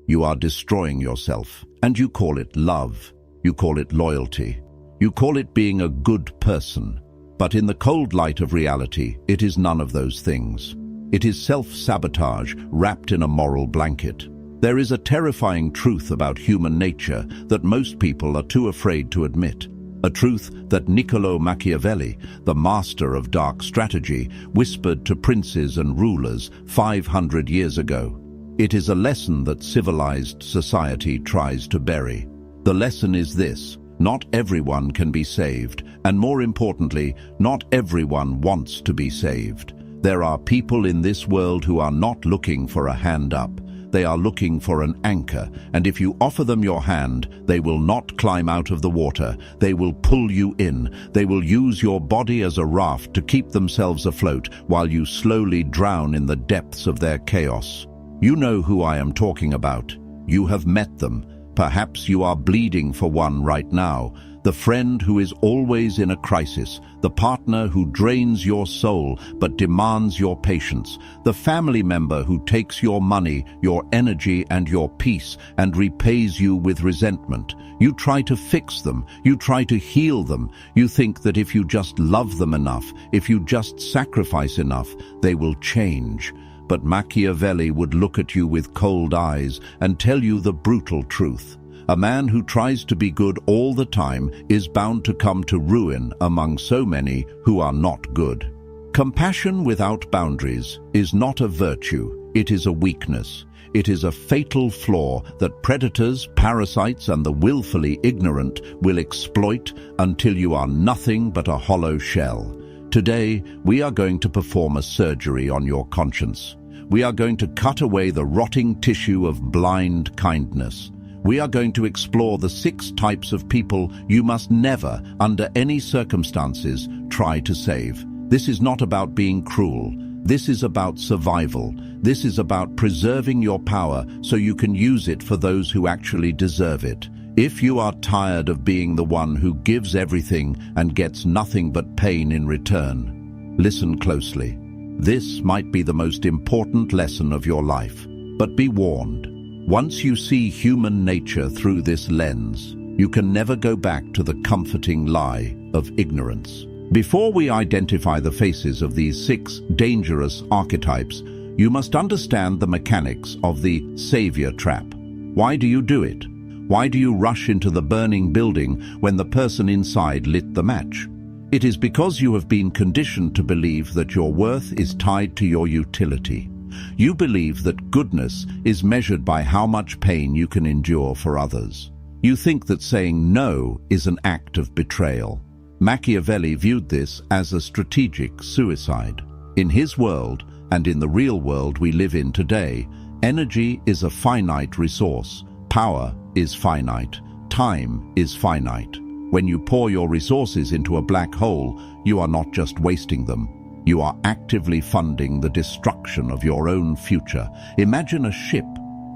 you are destroying yourself, and you call it love. You call it loyalty. You call it being a good person. But in the cold light of reality, it is none of those things. It is self-sabotage wrapped in a moral blanket. There is a terrifying truth about human nature that most people are too afraid to admit. A truth that Machiavelli, the master of dark strategy, whispered to princes and rulers 500 years ago. It is a lesson that civilized society tries to bury. The lesson is this: not everyone can be saved, and more importantly, not everyone wants to be saved. There are people in this world who are not looking for a hand up. They are looking for an anchor, and if you offer them your hand, they will not climb out of the water. They will pull you in. They will use your body as a raft to keep themselves afloat while you slowly drown in the depths of their chaos. You know who I am talking about. You have met them. Perhaps you are bleeding for one right now. The friend who is always in a crisis, the partner who drains your soul but demands your patience, the family member who takes your money, your energy and your peace and repays you with resentment. You try to fix them, you try to heal them. You think that if you just love them enough, if you just sacrifice enough, they will change. But Machiavelli would look at you with cold eyes and tell you the brutal truth. A man who tries to be good all the time is bound to come to ruin among so many who are not good. Compassion without boundaries is not a virtue, it is a weakness. It is a fatal flaw that predators, parasites, and the willfully ignorant will exploit until you are nothing but a hollow shell. Today, we are going to perform a surgery on your conscience. We are going to cut away the rotting tissue of blind kindness. We are going to explore the 6 types of people you must never, under any circumstances, try to save. This is not about being cruel. This is about survival. This is about preserving your power so you can use it for those who actually deserve it. If you are tired of being the one who gives everything and gets nothing but pain in return, listen closely. This might be the most important lesson of your life, but be warned. Once you see human nature through this lens, you can never go back to the comforting lie of ignorance. Before we identify the faces of these 6 dangerous archetypes, you must understand the mechanics of the savior trap. Why do you do it? Why do you rush into the burning building when the person inside lit the match? It is because you have been conditioned to believe that your worth is tied to your utility. You believe that goodness is measured by how much pain you can endure for others. You think that saying no is an act of betrayal. Machiavelli viewed this as a strategic suicide. In his world, and in the real world we live in today, energy is a finite resource. Power is finite. Time is finite. When you pour your resources into a black hole, you are not just wasting them. You are actively funding the destruction of your own future. Imagine a ship.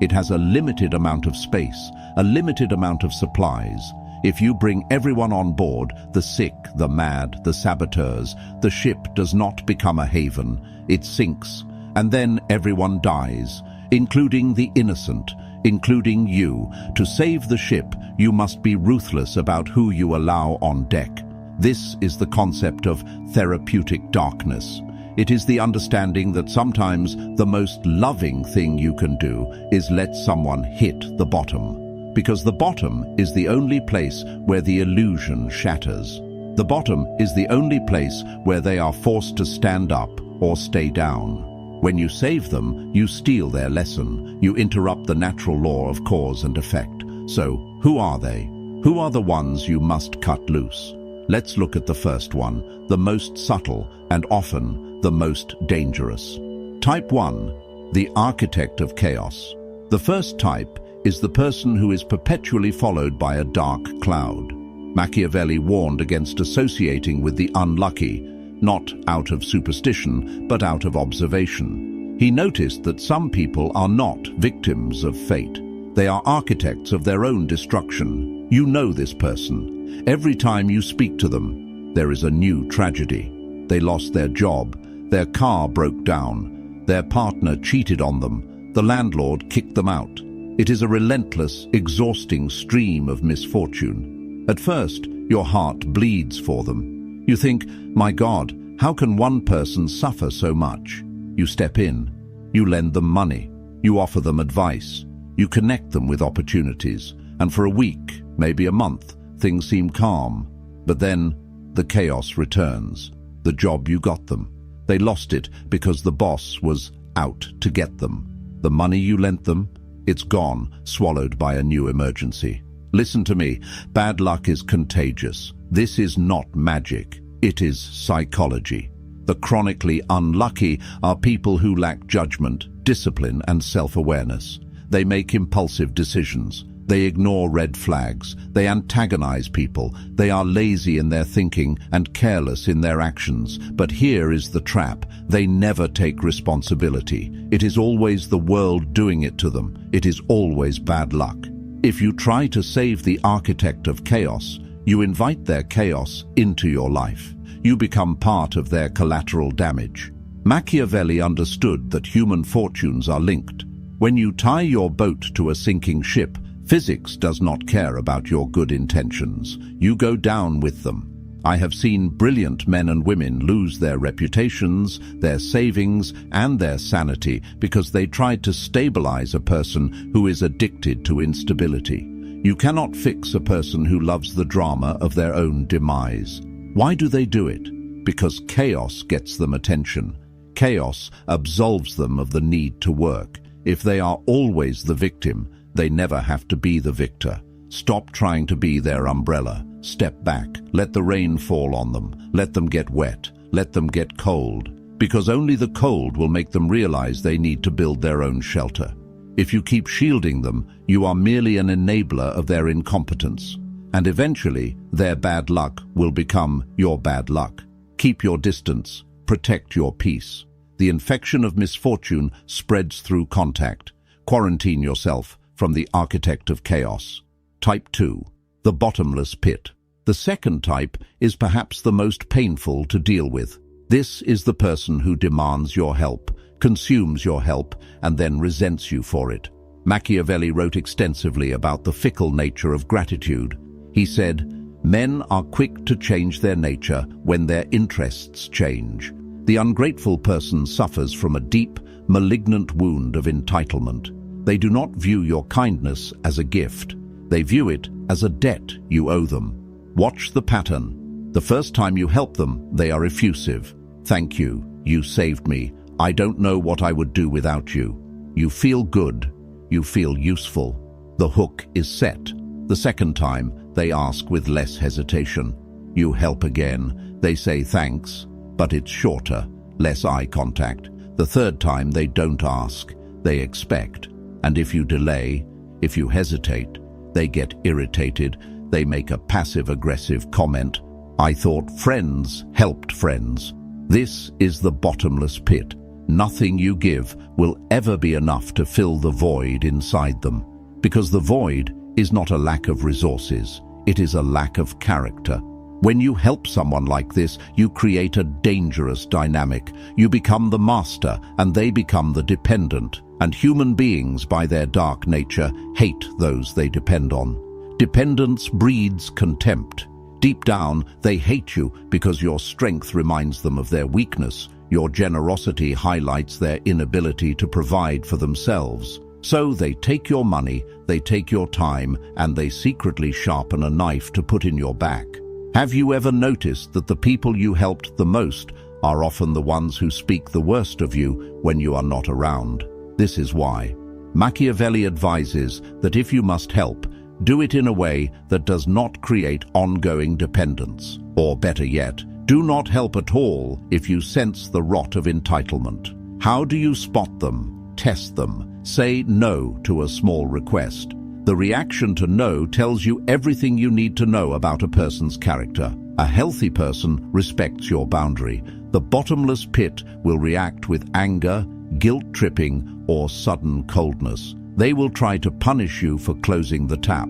It has a limited amount of space, a limited amount of supplies. If you bring everyone on board, the sick, the mad, the saboteurs, the ship does not become a haven. It sinks, and then everyone dies, including the innocent, including you. To save the ship, you must be ruthless about who you allow on deck. This is the concept of therapeutic darkness. It is the understanding that sometimes the most loving thing you can do is let someone hit the bottom. Because the bottom is the only place where the illusion shatters. The bottom is the only place where they are forced to stand up or stay down. When you save them, you steal their lesson. You interrupt the natural law of cause and effect. So, who are they? Who are the ones you must cut loose? Let's look at the first one, the most subtle and often the most dangerous. Type 1, the architect of chaos. The first type is the person who is perpetually followed by a dark cloud. Machiavelli warned against associating with the unlucky, not out of superstition, but out of observation. He noticed that some people are not victims of fate. They are architects of their own destruction. You know this person. Every time you speak to them, there is a new tragedy. They lost their job, their car broke down, their partner cheated on them, the landlord kicked them out. It is a relentless, exhausting stream of misfortune. At first, your heart bleeds for them. You think, my God, how can one person suffer so much? You step in. You lend them money. You offer them advice. You connect them with opportunities. And for a week, maybe a month, things seem calm. But then, the chaos returns. The job you got them. They lost it because the boss was out to get them. The money you lent them, it's gone, swallowed by a new emergency. Listen to me, bad luck is contagious. This is not magic, it is psychology. The chronically unlucky are people who lack judgment, discipline, and self-awareness. They make impulsive decisions. They ignore red flags. They antagonize people. They are lazy in their thinking and careless in their actions. But here is the trap. They never take responsibility. It is always the world doing it to them. It is always bad luck. If you try to save the architect of chaos, you invite their chaos into your life. You become part of their collateral damage. Machiavelli understood that human fortunes are linked. When you tie your boat to a sinking ship, physics does not care about your good intentions. You go down with them. I have seen brilliant men and women lose their reputations, their savings, and their sanity because they tried to stabilize a person who is addicted to instability. You cannot fix a person who loves the drama of their own demise. Why do they do it? Because chaos gets them attention. Chaos absolves them of the need to work. If they are always the victim, they never have to be the victor. Stop trying to be their umbrella. Step back. Let the rain fall on them. Let them get wet. Let them get cold. Because only the cold will make them realize they need to build their own shelter. If you keep shielding them, you are merely an enabler of their incompetence. And eventually, their bad luck will become your bad luck. Keep your distance. Protect your peace. The infection of misfortune spreads through contact. Quarantine yourself from the architect of chaos. Type 2. The bottomless pit. The second type is perhaps the most painful to deal with. This is the person who demands your help, consumes your help, and then resents you for it. Machiavelli wrote extensively about the fickle nature of gratitude. He said, "Men are quick to change their nature when their interests change." The ungrateful person suffers from a deep, malignant wound of entitlement. They do not view your kindness as a gift. They view it as a debt you owe them. Watch the pattern. The first time you help them, they are effusive. "Thank you. You saved me. I don't know what I would do without you." You feel good. You feel useful. The hook is set. The second time, they ask with less hesitation. You help again. They say thanks, but it's shorter, less eye contact. The third time, they don't ask. They expect. And if you delay, if you hesitate, they get irritated. They make a passive-aggressive comment. "I thought friends helped friends." This is the bottomless pit. Nothing you give will ever be enough to fill the void inside them. Because the void is not a lack of resources, it is a lack of character. When you help someone like this, you create a dangerous dynamic. You become the master and they become the dependent. And human beings, by their dark nature, hate those they depend on. Dependence breeds contempt. Deep down, they hate you because your strength reminds them of their weakness. Your generosity highlights their inability to provide for themselves. So they take your money, they take your time, and they secretly sharpen a knife to put in your back. Have you ever noticed that the people you helped the most are often the ones who speak the worst of you when you are not around? This is why. Machiavelli advises that if you must help, do it in a way that does not create ongoing dependence. Or better yet, do not help at all if you sense the rot of entitlement. How do you spot them? Test them. Say no to a small request. The reaction to no tells you everything you need to know about a person's character. A healthy person respects your boundary. The bottomless pit will react with anger, guilt-tripping, or sudden coldness. They will try to punish you for closing the tap.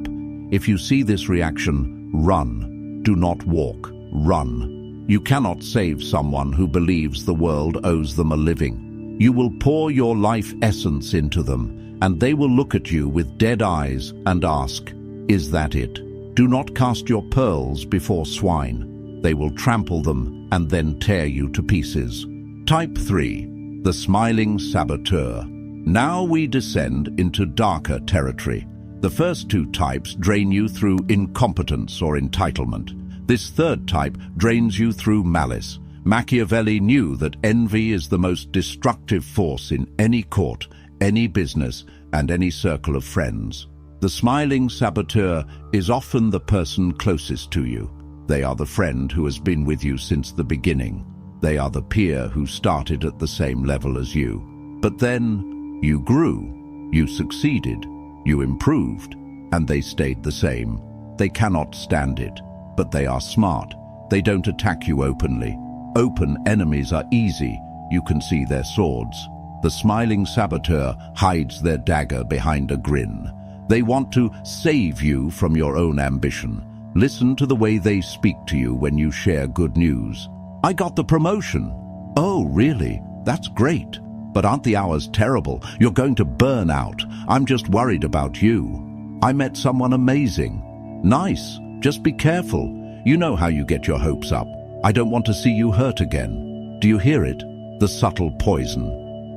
If you see this reaction, run. Do not walk. Run. You cannot save someone who believes the world owes them a living. You will pour your life essence into them, and they will look at you with dead eyes and ask, "Is that it?" Do not cast your pearls before swine. They will trample them and then tear you to pieces. Type 3. The Smiling Saboteur. Now we descend into darker territory. The first two types drain you through incompetence or entitlement. This third type drains you through malice. Machiavelli knew that envy is the most destructive force in any court, any business, and any circle of friends. The smiling saboteur is often the person closest to you. They are the friend who has been with you since the beginning. They are the peer who started at the same level as you. But then you grew, you succeeded, you improved, and they stayed the same. They cannot stand it, but they are smart. They don't attack you openly. Open enemies are easy. You can see their swords. The smiling saboteur hides their dagger behind a grin. They want to save you from your own ambition. Listen to the way they speak to you when you share good news. "I got the promotion." "Oh, really? That's great. But aren't the hours terrible? You're going to burn out. I'm just worried about you." "I met someone amazing." "Nice. Just be careful. You know how you get your hopes up. I don't want to see you hurt again." Do you hear it? The subtle poison,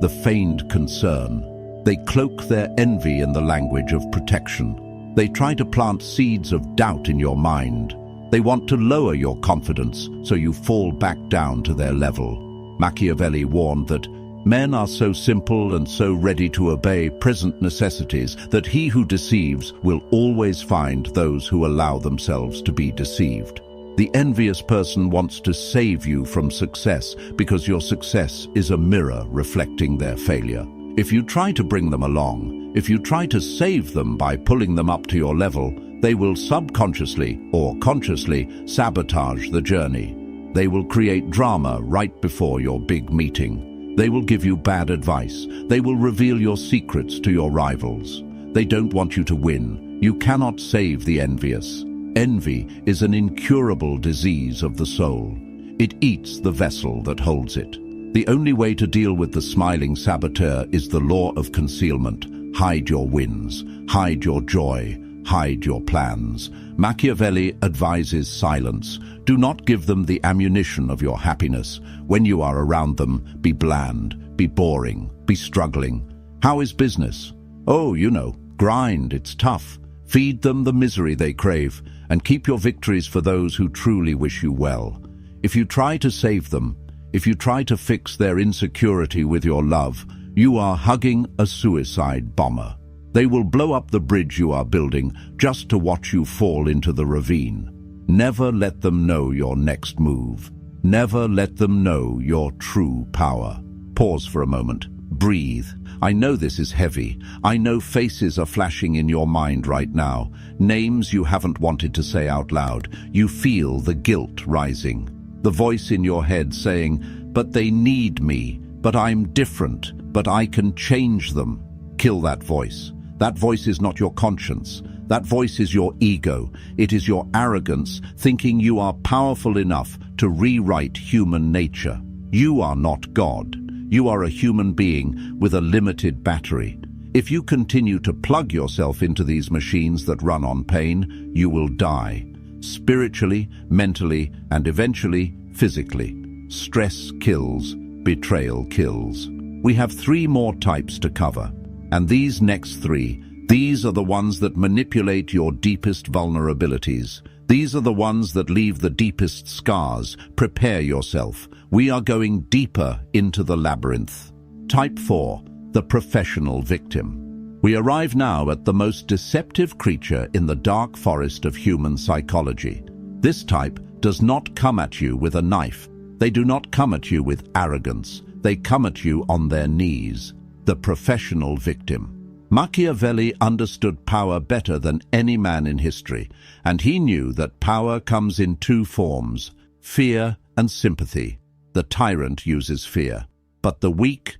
the feigned concern. They cloak their envy in the language of protection. They try to plant seeds of doubt in your mind. They want to lower your confidence so you fall back down to their level. Machiavelli warned that men are so simple and so ready to obey present necessities that he who deceives will always find those who allow themselves to be deceived. The envious person wants to save you from success because your success is a mirror reflecting their failure. If you try to bring them along, if you try to save them by pulling them up to your level, they will subconsciously or consciously sabotage the journey. They will create drama right before your big meeting. They will give you bad advice. They will reveal your secrets to your rivals. They don't want you to win. You cannot save the envious. Envy is an incurable disease of the soul. It eats the vessel that holds it. The only way to deal with the smiling saboteur is the law of concealment. Hide your wins, hide your joy, hide your plans. Machiavelli advises silence. Do not give them the ammunition of your happiness. When you are around them, be bland, be boring, be struggling. How is business? Oh, you know, grind, it's tough. Feed them the misery they crave, and keep your victories for those who truly wish you well. If you try to save them, if you try to fix their insecurity with your love, you are hugging a suicide bomber. They will blow up the bridge you are building just to watch you fall into the ravine. Never let them know your next move. Never let them know your true power. Pause for a moment. Breathe. I know this is heavy. I know faces are flashing in your mind right now. Names you haven't wanted to say out loud. You feel the guilt rising. The voice in your head saying, "But they need me. But I'm different. But I can change them." Kill that voice. That voice is not your conscience. That voice is your ego. It is your arrogance, thinking you are powerful enough to rewrite human nature. You are not God. You are a human being with a limited battery. If you continue to plug yourself into these machines that run on pain, you will die. Spiritually, mentally, and eventually, physically. Stress kills. Betrayal kills. We have 3 more types to cover. And these next 3, these are the ones that manipulate your deepest vulnerabilities. These are the ones that leave the deepest scars. Prepare yourself. We are going deeper into the labyrinth. Type 4, the professional victim. We arrive now at the most deceptive creature in the dark forest of human psychology. This type does not come at you with a knife. They do not come at you with arrogance. They come at you on their knees. The professional victim. Machiavelli understood power better than any man in history, and he knew that power comes in 2 forms, fear and sympathy. The tyrant uses fear, but the weak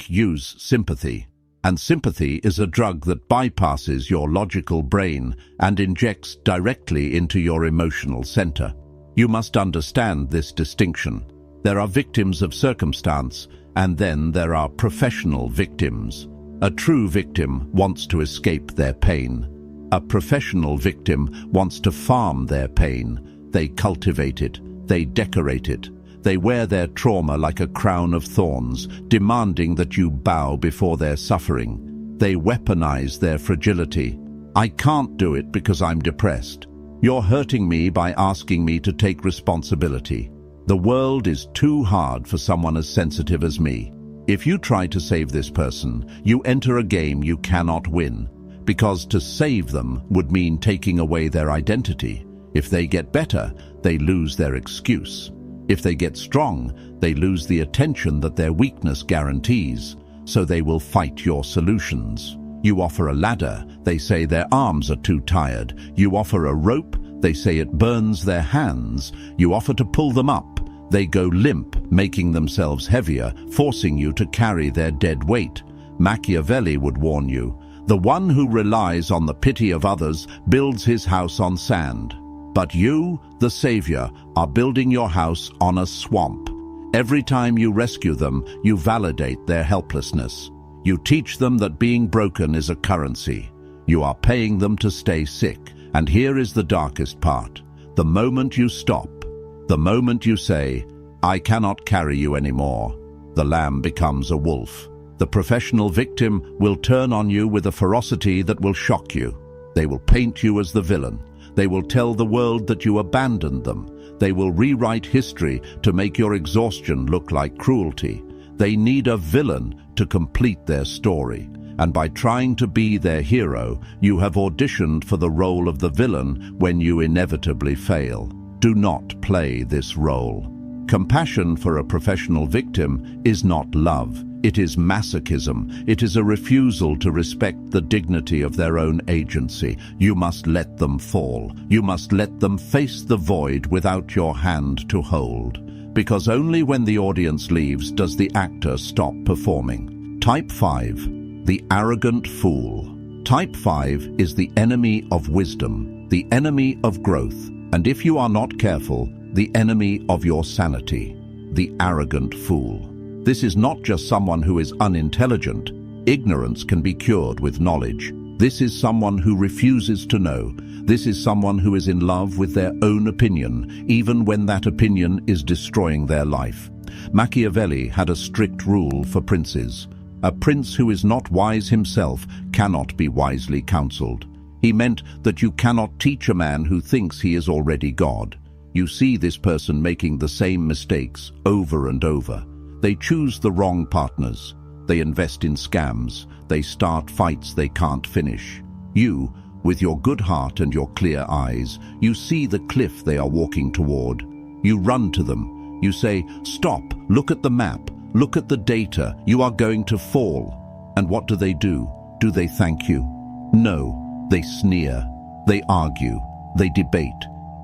use sympathy. And sympathy is a drug that bypasses your logical brain and injects directly into your emotional center. You must understand this distinction. There are victims of circumstance, and then there are professional victims. A true victim wants to escape their pain. A professional victim wants to farm their pain. They cultivate it. They decorate it. They wear their trauma like a crown of thorns, demanding that you bow before their suffering. They weaponize their fragility. I can't do it because I'm depressed. You're hurting me by asking me to take responsibility. The world is too hard for someone as sensitive as me. If you try to save this person, you enter a game you cannot win, because to save them would mean taking away their identity. If they get better, they lose their excuse. If they get strong, they lose the attention that their weakness guarantees, so they will fight your solutions. You offer a ladder, they say their arms are too tired. You offer a rope, they say it burns their hands. You offer to pull them up, they go limp, making themselves heavier, forcing you to carry their dead weight. Machiavelli would warn you, the one who relies on the pity of others builds his house on sand. But you, the savior, are building your house on a swamp. Every time you rescue them, you validate their helplessness. You teach them that being broken is a currency. You are paying them to stay sick. And here is the darkest part. The moment you stop, the moment you say, I cannot carry you anymore, the lamb becomes a wolf. The professional victim will turn on you with a ferocity that will shock you. They will paint you as the villain. They will tell the world that you abandoned them. They will rewrite history to make your exhaustion look like cruelty. They need a villain to complete their story. And by trying to be their hero, you have auditioned for the role of the villain when you inevitably fail. Do not play this role. Compassion for a professional victim is not love. It is masochism. It is a refusal to respect the dignity of their own agency. You must let them fall. You must let them face the void without your hand to hold. Because only when the audience leaves does the actor stop performing. Type 5. The arrogant fool. Type 5 is the enemy of wisdom, the enemy of growth, and if you are not careful, the enemy of your sanity. The arrogant fool. This is not just someone who is unintelligent. Ignorance can be cured with knowledge. This is someone who refuses to know. This is someone who is in love with their own opinion, even when that opinion is destroying their life. Machiavelli had a strict rule for princes. A prince who is not wise himself cannot be wisely counseled. He meant that you cannot teach a man who thinks he is already God. You see this person making the same mistakes over and over. They choose the wrong partners. They invest in scams. They start fights they can't finish. You, with your good heart and your clear eyes, you see the cliff they are walking toward. You run to them. You say, "Stop, look at the map. Look at the data, you are going to fall." And what do? Do they thank you? No, they sneer, they argue, they debate,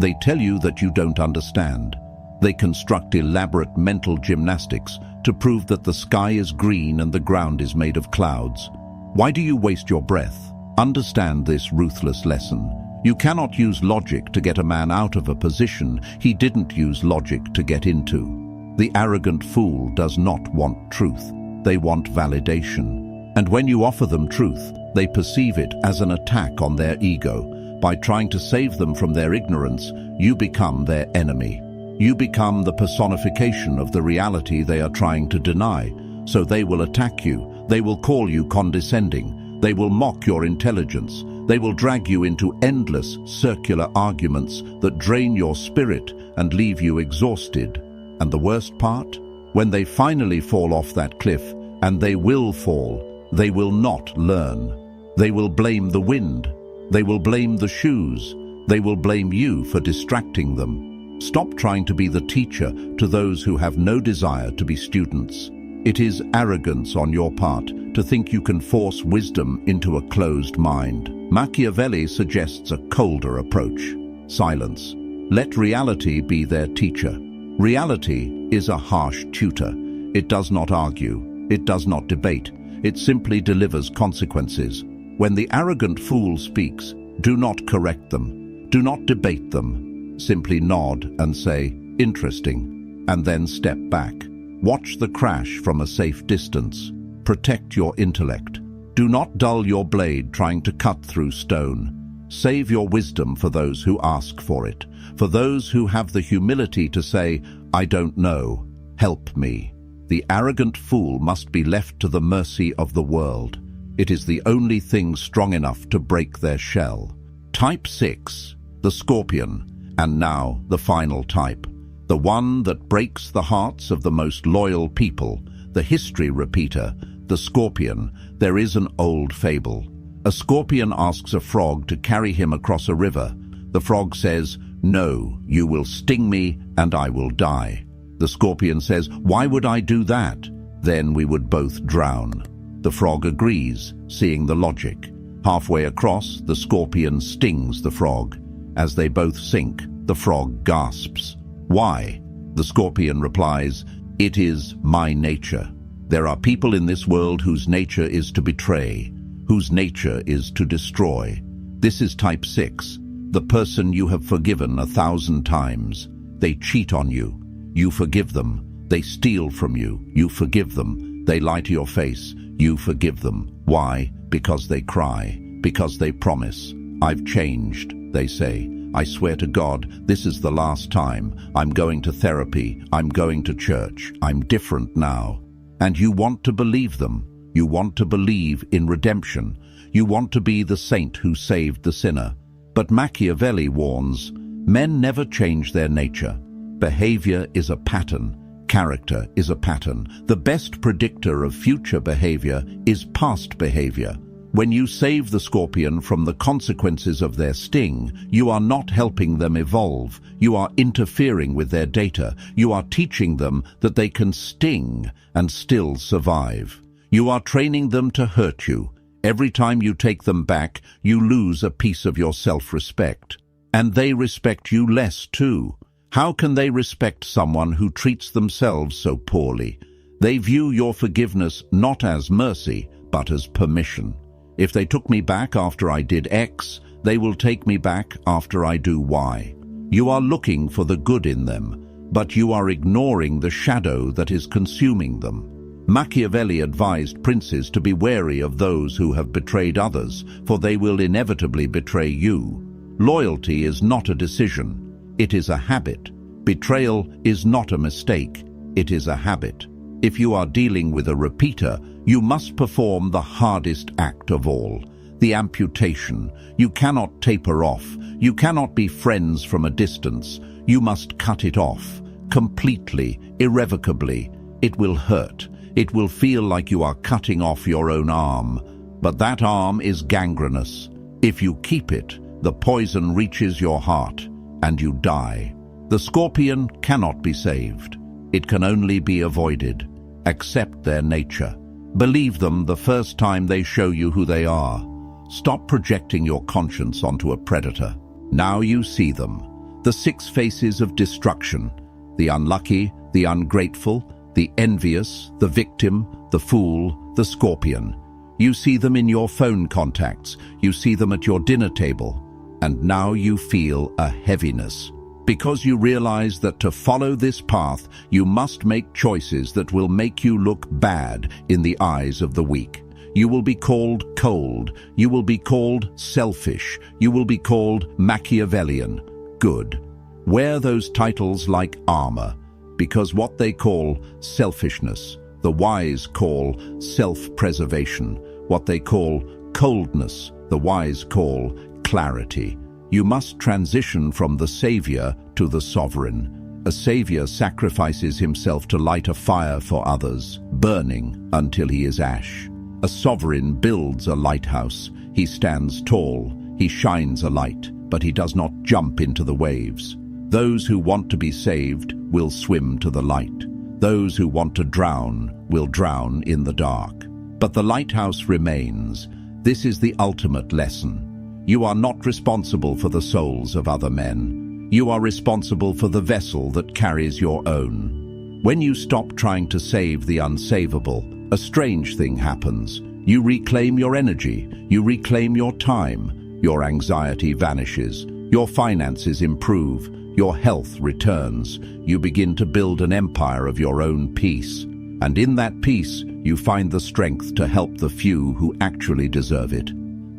they tell you that you don't understand. They construct elaborate mental gymnastics to prove that the sky is green and the ground is made of clouds. Why do you waste your breath? Understand this ruthless lesson. You cannot use logic to get a man out of a position he didn't use logic to get into. The arrogant fool does not want truth. They want validation. And when you offer them truth, they perceive it as an attack on their ego. By trying to save them from their ignorance, you become their enemy. You become the personification of the reality they are trying to deny. So they will attack you. They will call you condescending. They will mock your intelligence. They will drag you into endless, circular arguments that drain your spirit and leave you exhausted. And the worst part? When they finally fall off that cliff, and they will fall, they will not learn. They will blame the wind. They will blame the shoes. They will blame you for distracting them. Stop trying to be the teacher to those who have no desire to be students. It is arrogance on your part to think you can force wisdom into a closed mind. Machiavelli suggests a colder approach. Silence. Let reality be their teacher. Reality is a harsh tutor. It does not argue. It does not debate. It simply delivers consequences. When the arrogant fool speaks, do not correct them. Do not debate them. Simply nod and say, "Interesting," and then step back. Watch the crash from a safe distance. Protect your intellect. Do not dull your blade trying to cut through stone. Save your wisdom for those who ask for it, for those who have the humility to say, I don't know, help me. The arrogant fool must be left to the mercy of the world. It is the only thing strong enough to break their shell. Type 6, the scorpion, and now the final type. The one that breaks the hearts of the most loyal people, the history repeater, the scorpion. There is an old fable. A scorpion asks a frog to carry him across a river. The frog says, no, you will sting me and I will die. The scorpion says, why would I do that? Then we would both drown. The frog agrees, seeing the logic. Halfway across, the scorpion stings the frog. As they both sink, the frog gasps. Why? The scorpion replies, it is my nature. There are people in this world whose nature is to betray, whose nature is to destroy. This is type 6, the person you have forgiven 1,000 times. They cheat on you. You forgive them. They steal from you. You forgive them. They lie to your face. You forgive them. Why? Because they cry. Because they promise. I've changed, they say. I swear to God, this is the last time. I'm going to therapy. I'm going to church. I'm different now. And you want to believe them. You want to believe in redemption. You want to be the saint who saved the sinner. But Machiavelli warns, men never change their nature. Behavior is a pattern. Character is a pattern. The best predictor of future behavior is past behavior. When you save the scorpion from the consequences of their sting, you are not helping them evolve. You are interfering with their data. You are teaching them that they can sting and still survive. You are training them to hurt you. Every time you take them back, you lose a piece of your self-respect. And they respect you less too. How can they respect someone who treats themselves so poorly? They view your forgiveness not as mercy, but as permission. If they took me back after I did X, they will take me back after I do Y. You are looking for the good in them, but you are ignoring the shadow that is consuming them. Machiavelli advised princes to be wary of those who have betrayed others, for they will inevitably betray you. Loyalty is not a decision, it is a habit. Betrayal is not a mistake, it is a habit. If you are dealing with a repeater, you must perform the hardest act of all, the amputation. You cannot taper off. You cannot be friends from a distance. You must cut it off, completely, irrevocably. It will hurt. It will feel like you are cutting off your own arm. But that arm is gangrenous. If you keep it, the poison reaches your heart, and you die. The scorpion cannot be saved. It can only be avoided. Accept their nature. Believe them the first time they show you who they are. Stop projecting your conscience onto a predator. Now you see them. The 6 faces of destruction. The unlucky, the ungrateful, the envious, the victim, the fool, the scorpion. You see them in your phone contacts. You see them at your dinner table. And now you feel a heaviness. Because you realize that to follow this path, you must make choices that will make you look bad in the eyes of the weak. You will be called cold. You will be called selfish. You will be called Machiavellian. Good. Wear those titles like armor, because what they call selfishness, the wise call self-preservation. What they call coldness, the wise call clarity. You must transition from the savior to the sovereign. A savior sacrifices himself to light a fire for others, burning until he is ash. A sovereign builds a lighthouse. He stands tall. He shines a light, but he does not jump into the waves. Those who want to be saved will swim to the light. Those who want to drown will drown in the dark. But the lighthouse remains. This is the ultimate lesson. You are not responsible for the souls of other men. You are responsible for the vessel that carries your own. When you stop trying to save the unsavable, a strange thing happens. You reclaim your energy. You reclaim your time. Your anxiety vanishes. Your finances improve. Your health returns. You begin to build an empire of your own peace. And in that peace, you find the strength to help the few who actually deserve it,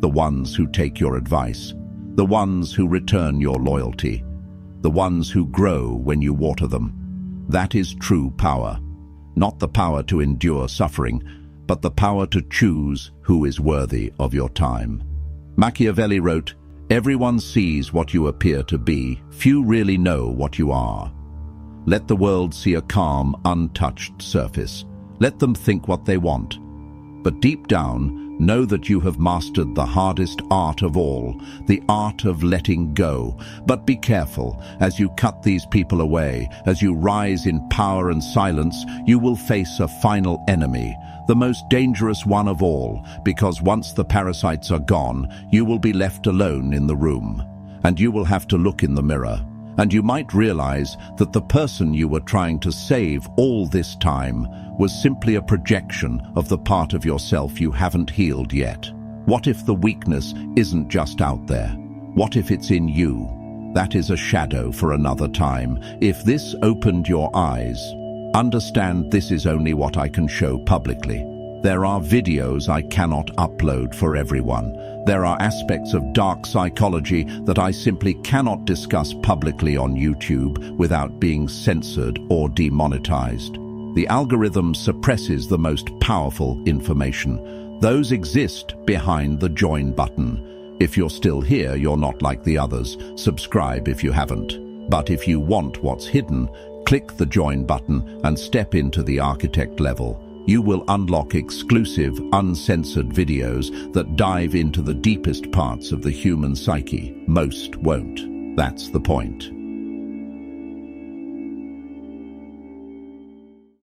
the ones who take your advice, the ones who return your loyalty, the ones who grow when you water them. That is true power. Not the power to endure suffering, but the power to choose who is worthy of your time. Machiavelli wrote, "Everyone sees what you appear to be, few really know what you are." Let the world see a calm, untouched surface. Let them think what they want. But deep down, know that you have mastered the hardest art of all, the art of letting go. But be careful, as you cut these people away, as you rise in power and silence, you will face a final enemy, the most dangerous one of all, because once the parasites are gone, you will be left alone in the room, and you will have to look in the mirror. And you might realize that the person you were trying to save all this time was simply a projection of the part of yourself you haven't healed yet. What if the weakness isn't just out there? What if it's in you? That is a shadow for another time. If this opened your eyes, understand this is only what I can show publicly. There are videos I cannot upload for everyone. There are aspects of dark psychology that I simply cannot discuss publicly on YouTube without being censored or demonetized. The algorithm suppresses the most powerful information. Those exist behind the join button. If you're still here, you're not like the others. Subscribe if you haven't. But if you want what's hidden, click the join button and step into the architect level. You will unlock exclusive, uncensored videos that dive into the deepest parts of the human psyche. Most won't. That's the point.